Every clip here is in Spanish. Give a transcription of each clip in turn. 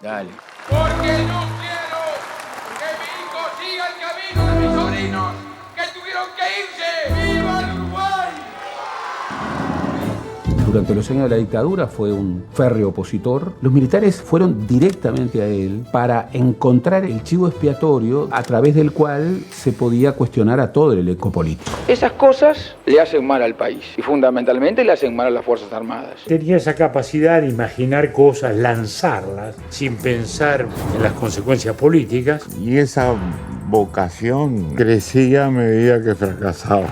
Dale. Porque no quiero que mi hijo siga el camino de mis sobrinos que tuvieron que irse. ¡Viva el Uruguay! Durante los años de la dictadura fue un férreo opositor. Los militares fueron directamente a él para encontrar el chivo expiatorio a través del cual se podía cuestionar a todo el elenco político. Esas cosas le hacen mal al país y fundamentalmente le hacen mal a las Fuerzas Armadas. Tenía esa capacidad de imaginar cosas, lanzarlas, sin pensar en las consecuencias políticas. Y esa vocación crecía a medida que fracasaba.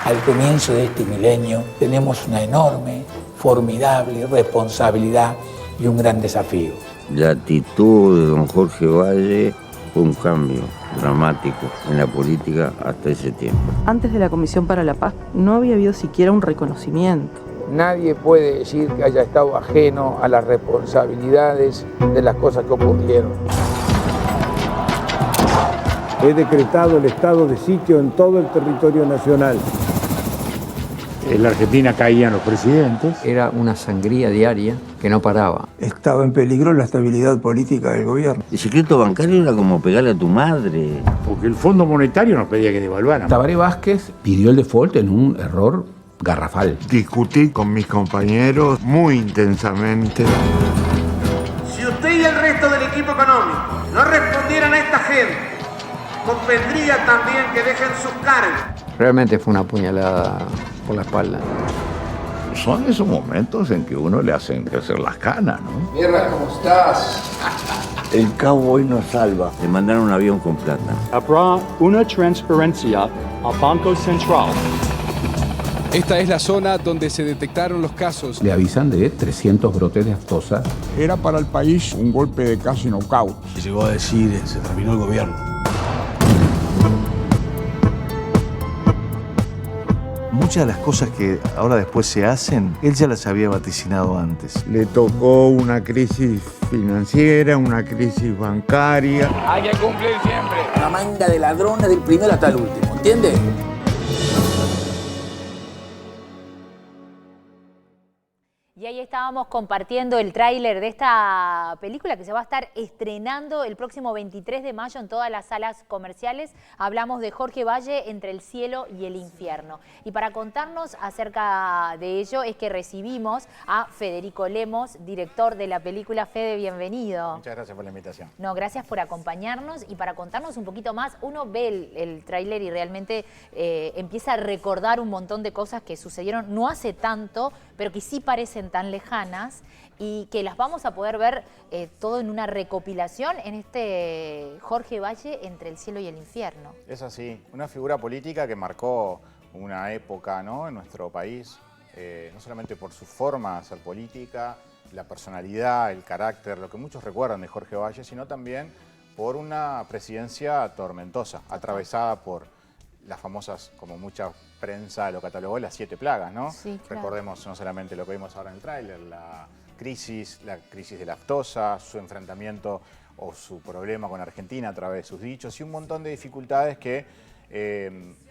Al comienzo de este milenio tenemos una enorme, formidable responsabilidad y un gran desafío. La actitud de don Jorge Valle fue un cambio dramático en la política hasta ese tiempo. Antes de la Comisión para la Paz no había habido siquiera un reconocimiento. Nadie puede decir que haya estado ajeno a las responsabilidades de las cosas que ocurrieron. He decretado el estado de sitio en todo el territorio nacional. En la Argentina caían los presidentes. Era una sangría diaria que no paraba. Estaba en peligro la estabilidad política del gobierno. El secreto bancario era como pegarle a tu madre. Porque el Fondo Monetario nos pedía que devaluáramos. Tabaré Vázquez pidió el default en un error garrafal. Discutí con mis compañeros muy intensamente. Si usted y el resto del equipo económico no respondieran a esta gente, convendría también que dejen sus cargos. Realmente fue una puñalada por la espalda. Son esos momentos en que uno le hacen crecer las canas, ¿no? Mierda, ¿cómo estás? El cowboy nos salva. Le mandaron un avión con plata. Habrá una transferencia al Banco Central. Esta es la zona donde se detectaron los casos. Le avisan de 300 brotes de aftosa. Era para el país un golpe de casi knockout. Llegó a decir, se terminó el gobierno. Muchas de las cosas que ahora después se hacen, él ya las había vaticinado antes. Le tocó una crisis financiera, una crisis bancaria. Hay que cumplir siempre. Una manga de ladrones del primero hasta el último, ¿entiendes? Y ahí estábamos compartiendo el tráiler de esta película que se va a estar estrenando el próximo 23 de mayo en todas las salas comerciales. Hablamos de Jorge Valle, Entre el cielo y el infierno. Y para contarnos acerca de ello es que recibimos a Federico Lemos, director de la película. Fede, bienvenido. Muchas gracias por la invitación. No, gracias por acompañarnos y para contarnos un poquito más. Uno ve el tráiler y realmente empieza a recordar un montón de cosas que sucedieron no hace tanto, pero que sí parecen tan lejanas y que las vamos a poder ver todo en una recopilación en este Jorge Valle, Entre el cielo y el infierno. Es así, una figura política que marcó una época, ¿no?, en nuestro país, no solamente por su forma de hacer política, la personalidad, el carácter, lo que muchos recuerdan de Jorge Valle, sino también por una presidencia tormentosa, atravesada por las famosas, como mucha prensa lo catalogó, las 7 plagas, ¿no? Sí, claro. Recordemos no solamente lo que vimos ahora en el tráiler, la crisis de la aftosa, su enfrentamiento o su problema con Argentina a través de sus dichos y un montón de dificultades que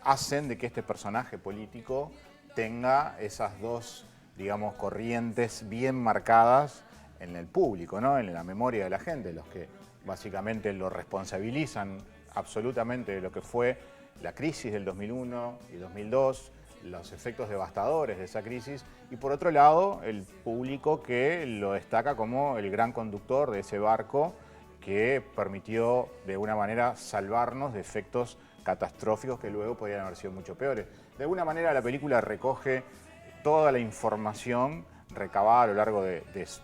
hacen de que este personaje político tenga esas dos, digamos, corrientes bien marcadas en el público, ¿no?, en la memoria de la gente, los que básicamente lo responsabilizan absolutamente de lo que fue la crisis del 2001 y 2002, los efectos devastadores de esa crisis, y por otro lado, el público que lo destaca como el gran conductor de ese barco que permitió de alguna manera salvarnos de efectos catastróficos que luego podrían haber sido mucho peores. De alguna manera la película recoge toda la información recabada a lo largo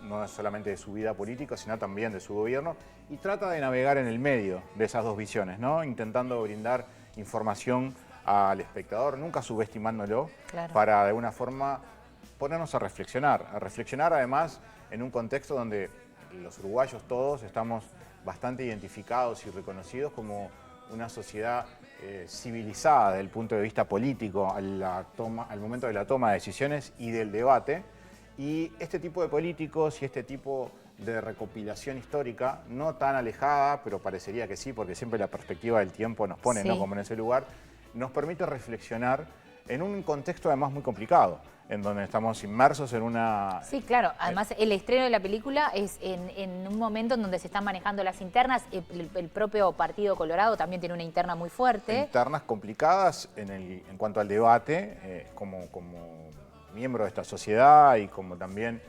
no solamente de su vida política, sino también de su gobierno, y trata de navegar en el medio de esas dos visiones, ¿no?, intentando brindar información al espectador, nunca subestimándolo, claro, para de alguna forma ponernos a reflexionar además en un contexto donde los uruguayos todos estamos bastante identificados y reconocidos como una sociedad civilizada desde el punto de vista político al momento de la toma de decisiones y del debate, y este tipo de políticos y este tipo de recopilación histórica, no tan alejada, pero parecería que sí, porque siempre la perspectiva del tiempo nos pone, sí, ¿no?, como en ese lugar, nos permite reflexionar en un contexto además muy complicado, en donde estamos inmersos en una... Sí, claro. Además, el estreno de la película es en un momento en donde se están manejando las internas. El propio Partido Colorado también tiene una interna muy fuerte. Internas complicadas en cuanto al debate, como miembro de esta sociedad y como también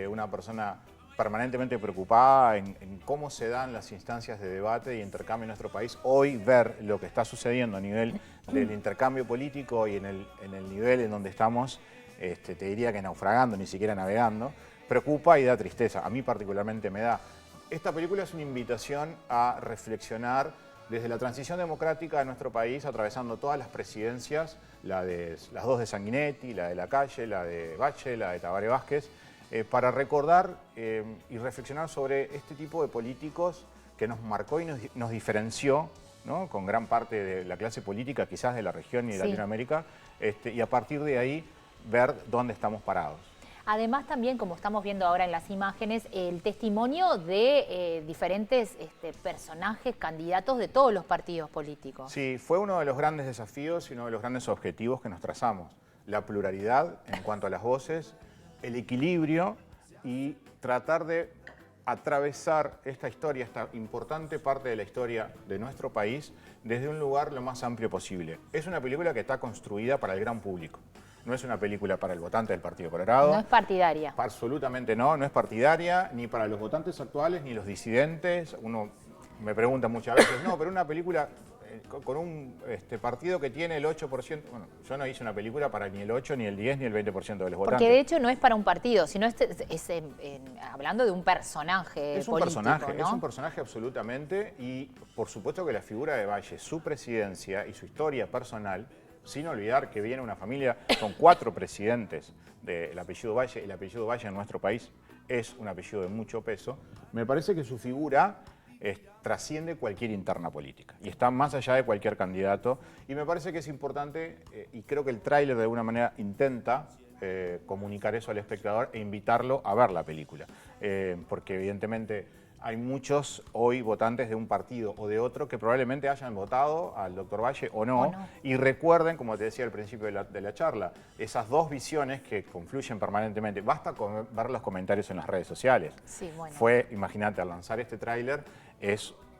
una persona permanentemente preocupada en cómo se dan las instancias de debate y intercambio en nuestro país. Hoy ver lo que está sucediendo a nivel del intercambio político y en el nivel en donde estamos, te diría que naufragando, ni siquiera navegando, preocupa y da tristeza. A mí particularmente me da. Esta película es una invitación a reflexionar desde la transición democrática de nuestro país, atravesando todas las presidencias, las dos de Sanguinetti, la de Lacalle, la de Bache, la de Tabaré Vázquez, para recordar y reflexionar sobre este tipo de políticos que nos marcó y nos diferenció, ¿no?, con gran parte de la clase política, quizás de la región y de Latinoamérica, y a partir de ahí ver dónde estamos parados. Además también, como estamos viendo ahora en las imágenes, el testimonio de diferentes personajes, candidatos de todos los partidos políticos. Sí, fue uno de los grandes desafíos y uno de los grandes objetivos que nos trazamos. La pluralidad en cuanto a las voces, el equilibrio y tratar de atravesar esta historia, esta importante parte de la historia de nuestro país, desde un lugar lo más amplio posible. Es una película que está construida para el gran público. No es una película para el votante del Partido Colorado. No es partidaria. Absolutamente no, no es partidaria, ni para los votantes actuales, ni los disidentes. Uno me pregunta muchas veces, no, pero una película con un partido que tiene el 8%, bueno, yo no hice una película para ni el 8, ni el 10, ni el 20% de los votantes. Porque de hecho no es para un partido, sino hablando de un personaje es un político, personaje, ¿no? Es un personaje absolutamente, y por supuesto que la figura de Valle, su presidencia y su historia personal, sin olvidar que viene una familia con 4 presidentes del apellido Valle, y el apellido Valle en nuestro país es un apellido de mucho peso, me parece que su figura trasciende cualquier interna política y está más allá de cualquier candidato, y me parece que es importante, y creo que el tráiler de alguna manera intenta comunicar eso al espectador e invitarlo a ver la película, porque evidentemente hay muchos hoy votantes de un partido o de otro que probablemente hayan votado al doctor Valle o no, y recuerden, como te decía al principio de la charla, esas dos visiones que confluyen permanentemente. Basta con ver los comentarios en las redes sociales. Sí, bueno. Imagínate, al lanzar este tráiler,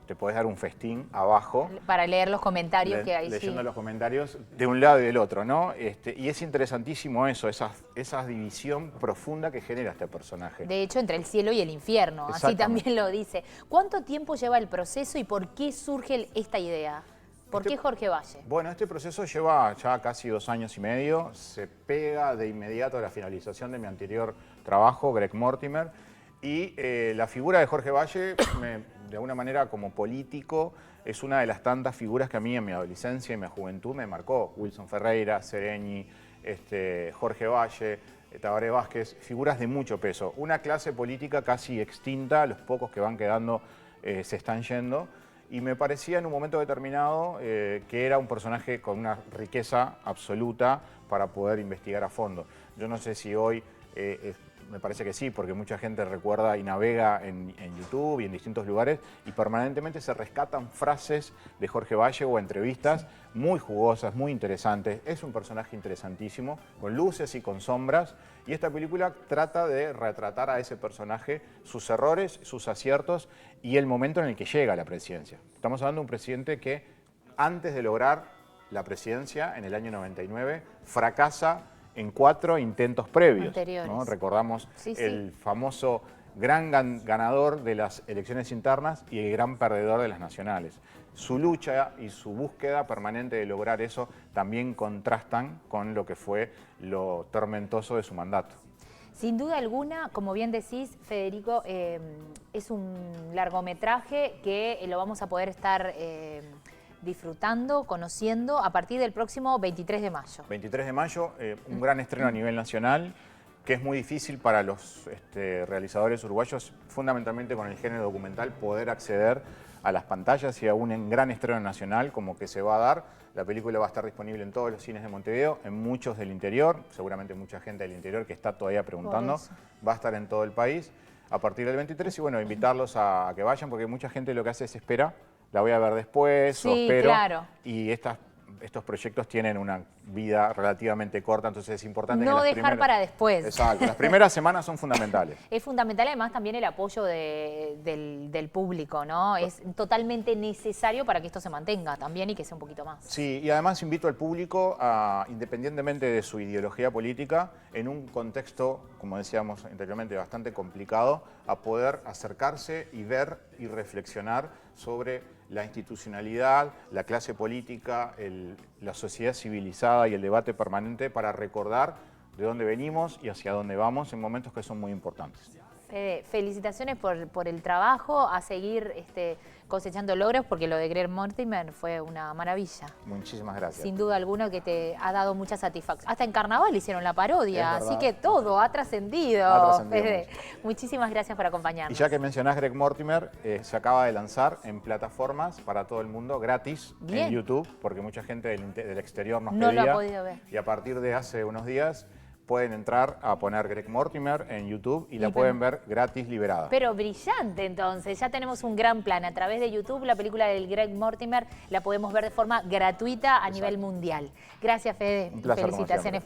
te podés dar un festín abajo. Para leer los comentarios que hay. Leyendo los comentarios de un lado y del otro, ¿no? Y es interesantísimo eso, esa división profunda que genera este personaje. De hecho, entre el cielo y el infierno, así también lo dice. ¿Cuánto tiempo lleva el proceso y por qué surge esta idea? ¿Por qué Jorge Valle? Bueno, este proceso lleva ya casi 2 años y medio. Se pega de inmediato a la finalización de mi anterior trabajo, Greg Mortimer. Y la figura de Jorge Valle, de alguna manera como político, es una de las tantas figuras que a mí en mi adolescencia y mi juventud me marcó. Wilson Ferreira, Sereñi, Jorge Valle, Tabaré Vázquez, figuras de mucho peso. Una clase política casi extinta, los pocos que van quedando se están yendo. Y me parecía en un momento determinado que era un personaje con una riqueza absoluta para poder investigar a fondo. Yo no sé si hoy... me parece que sí, porque mucha gente recuerda y navega en YouTube y en distintos lugares y permanentemente se rescatan frases de Jorge Valle o entrevistas muy jugosas, muy interesantes. Es un personaje interesantísimo, con luces y con sombras, y esta película trata de retratar a ese personaje, sus errores, sus aciertos y el momento en el que llega a la presidencia. Estamos hablando de un presidente que antes de lograr la presidencia en el año 99 fracasa en 4 intentos previos, ¿no? Recordamos el famoso gran ganador de las elecciones internas y el gran perdedor de las nacionales. Su lucha y su búsqueda permanente de lograr eso también contrastan con lo que fue lo tormentoso de su mandato. Sin duda alguna, como bien decís, Federico, es un largometraje que lo vamos a poder estar disfrutando, conociendo a partir del próximo 23 de mayo. 23 de mayo, un gran estreno a nivel nacional, que es muy difícil para los realizadores uruguayos, fundamentalmente con el género documental, poder acceder a las pantallas y a un gran estreno nacional como que se va a dar. La película va a estar disponible en todos los cines de Montevideo, en muchos del interior, seguramente mucha gente del interior que está todavía preguntando, va a estar en todo el país a partir del 23 y bueno, invitarlos a que vayan porque mucha gente lo que hace es espera. La voy a ver después, o espero. Claro. Y estas estos proyectos tienen una vida relativamente corta, entonces es importante no que las dejar para después. Exacto, las primeras semanas son fundamentales. Es fundamental además también el apoyo del público, ¿no? Es totalmente necesario para que esto se mantenga también y que sea un poquito más. Sí, y además invito al público a, independientemente de su ideología política, en un contexto, como decíamos anteriormente, bastante complicado, a poder acercarse y ver y reflexionar sobre la institucionalidad, la clase política, la sociedad civilizada y el debate permanente para recordar de dónde venimos y hacia dónde vamos en momentos que son muy importantes. Fede, felicitaciones por el trabajo, a seguir cosechando logros, porque lo de Greg Mortimer fue una maravilla. Muchísimas gracias. Sin duda alguna que te ha dado mucha satisfacción. Hasta en Carnaval hicieron la parodia, así que todo ha trascendido. Fede, muchísimas gracias por acompañarnos. Y ya que mencionás Greg Mortimer, se acaba de lanzar en plataformas para todo el mundo, gratis, en YouTube, porque mucha gente del exterior nos pedía. No lo ha podido ver. Y a partir de hace unos días pueden entrar a poner Greg Mortimer en YouTube y la pueden ver gratis, liberada. Pero brillante, entonces. Ya tenemos un gran plan. A través de YouTube, la película del Greg Mortimer la podemos ver de forma gratuita a nivel mundial. Gracias, Fede. Un placer, Felicitaciones.